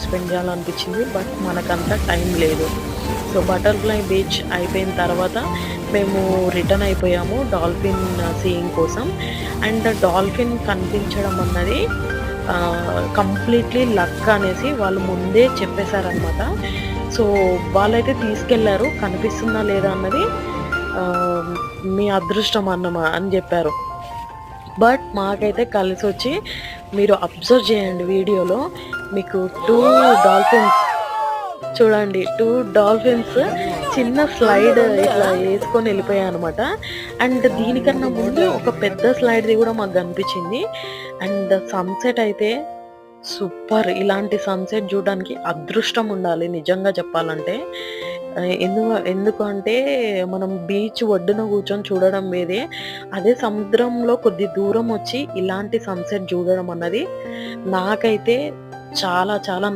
Spend చేయాలనిపించింది. But మనకంత time లేదు. So butterfly beach అయిపోయిన తర్వాత మేము రిటర్న్ అయిపోయాము డాల్ఫిన్ సీయింగ్ కోసం. అండ్ డాల్ఫిన్ కనిపించడం అన్నది కంప్లీట్‌లీ లక్ అనేసి వాళ్ళు ముందే చెప్పేసారనమాట. సో వాళ్ళైతే తీసుకెళ్లారు. కనిపిస్తుందా లేదా అన్నది ఆహ్, మీ అదృష్టం అని జెప్పారు. బట్ మాకైతే కలిసొచ్చి మీరు అబ్జర్వ్ చేయండి వీడియోలో మీకు 2 డాల్ఫిన్స్ చూడండి. 2 డాల్ఫిన్స్ చిన్న స్లైడ్ ఇట్లా యేసుకొని ఎళ్ళిపోయాయనమాట. అండ్ దీనికన్నా ముందు ఒక పెద్ద స్లైడ్‌ది గూడా మాకు గనిపించింది. అండ్ సన్‌సెట్ అయితే సూపర్! ఇలాంటి సన్‌సెట్ జూడడానికి అదృష్టం ఉండాలి నిజంగా చెప్పాలంటే. ఎందుకు అంటే మనం బీచ్ ఒడ్డున కూర్చొని చూడడం వేరే. అదే సముద్రంలో కొద్ది దూరం వచ్చి ఇలాంటి సన్‌సెట్ జూడడం అన్నది నాకైతే చాలా చాలా